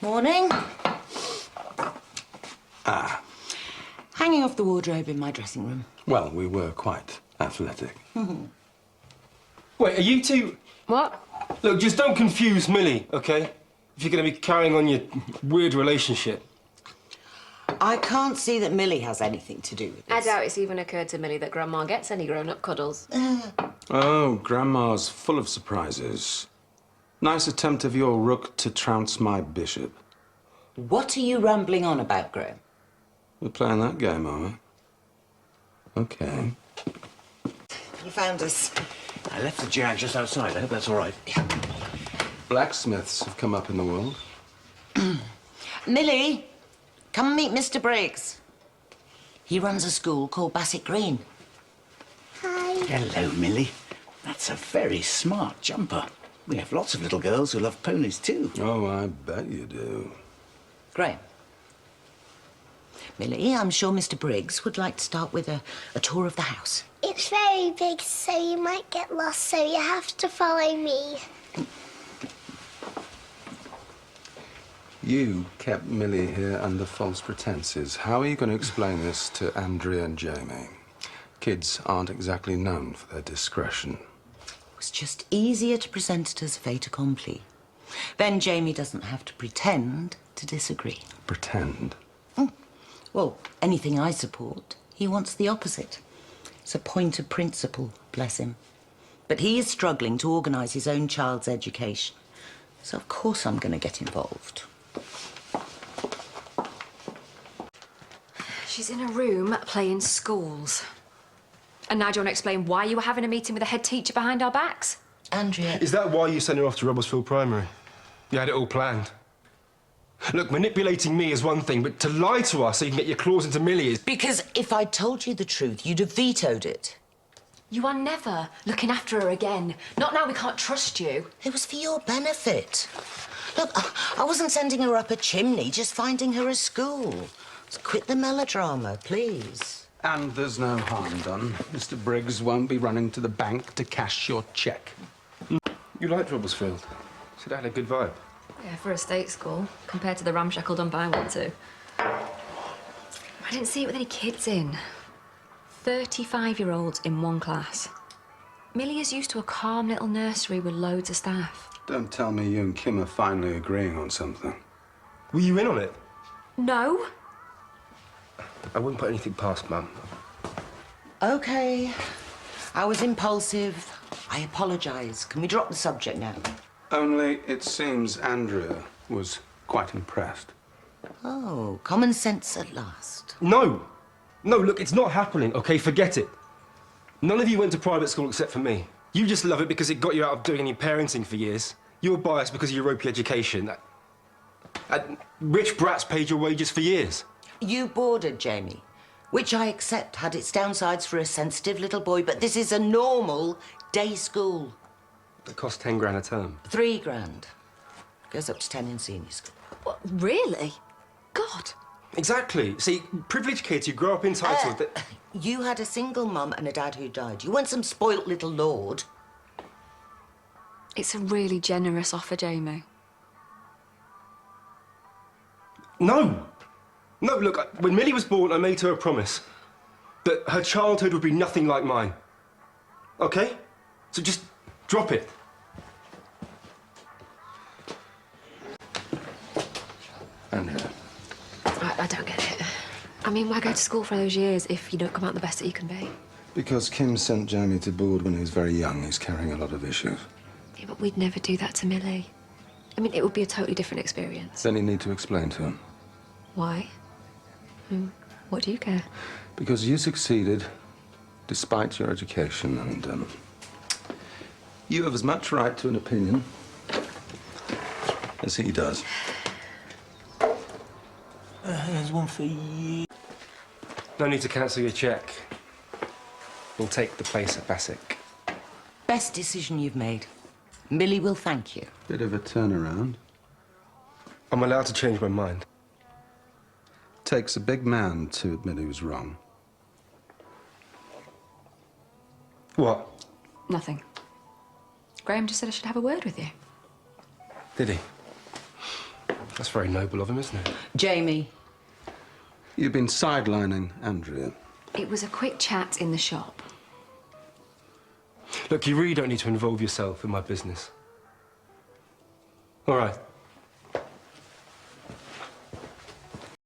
Morning. Ah. Hanging off the wardrobe in my dressing room. Well, we were quite athletic. Wait, are you two... What? Look, just don't confuse Millie, OK? If you're going to be carrying on your weird relationship. I can't see that Millie has anything to do with this. I doubt it's even occurred to Millie that Grandma gets any grown-up cuddles. Oh, Grandma's full of surprises. Nice attempt of your rook to trounce my bishop. What are you rambling on about, Graham? We're playing that game, are we? OK. You found us. I left the jag just outside. I hope that's all right. Blacksmiths have come up in the world. Millie, come and meet Mr. Briggs. He runs a school called Bassett Green. Hi. Hello, Millie. That's a very smart jumper. We have lots of little girls who love ponies, too. Oh, I bet you do. Graham. Millie, I'm sure Mr. Briggs would like to start with a tour of the house. It's very big, so you might get lost, so you have to follow me. You kept Millie here under false pretenses. How are you going to explain this to Andrea and Jamie? Kids aren't exactly known for their discretion. It was just easier to present it as fait accompli. Then Jamie doesn't have to pretend to disagree. Pretend? Well, anything I support, he wants the opposite. It's a point of principle, bless him. But he is struggling to organise his own child's education. So of course I'm going to get involved. She's in a room playing schools. And now do you want to explain why you were having a meeting with the head teacher behind our backs? Andrea... Is that why you sent her off to Robertsfield Primary? You had it all planned. Look, manipulating me is one thing, but to lie to us so you can get your claws into Millie is... Because if I'd told you the truth, you'd have vetoed it. You are never looking after her again. Not now we can't trust you. It was for your benefit. Look, I wasn't sending her up a chimney, just finding her a school. So quit the melodrama, please. And there's no harm done. Mr. Briggs won't be running to the bank to cash your cheque. You liked Robertsfield. Said it had a good vibe. Yeah, for a state school, compared to the ramshackle dump I went to. I didn't see it with any kids in. 35-year-olds in one class. Millie is used to a calm little nursery with loads of staff. Don't tell me you and Kim are finally agreeing on something. Were you in on it? No. I wouldn't put anything past Mum. OK. I was impulsive. I apologise. Can we drop the subject now? Only it seems Andrea was quite impressed. Oh, common sense at last. No! No, look, it's not happening, OK? Forget it. None of you went to private school except for me. You just love it because it got you out of doing any parenting for years. You were biased because of your ropey education. Rich brats paid your wages for years. You boarded, Jamie, which I accept had its downsides for a sensitive little boy, but this is a normal day school. It cost 10 grand a term. 3 grand. Goes up to 10 in senior school. What, really? God. Exactly. See, privileged kids who grow up entitled... You had a single mum and a dad who died. You weren't some spoilt little lord. It's a really generous offer, Jamie. No! No, look, when Millie was born, I made her a promise that her childhood would be nothing like mine. OK? So just drop it. Andrea. I don't get it. I mean, why go to school for those years if you don't come out the best that you can be? Because Kim sent Jamie to board when he was very young. He's carrying a lot of issues. Yeah, but we'd never do that to Millie. I mean, it would be a totally different experience. Then you need to explain to him. Why? What do you care? Because you succeeded, despite your education, and you have as much right to an opinion as he does. There's one for you. No need to cancel your cheque. We'll take the place at Bassett. Best decision you've made. Millie will thank you. Bit of a turnaround. I'm allowed to change my mind. Takes a big man to admit he was wrong. What? Nothing. Graham just said I should have a word with you. Did he? That's very noble of him, isn't it? Jamie. You've been sidelining Andrea. It was a quick chat in the shop. Look, you really don't need to involve yourself in my business. All right.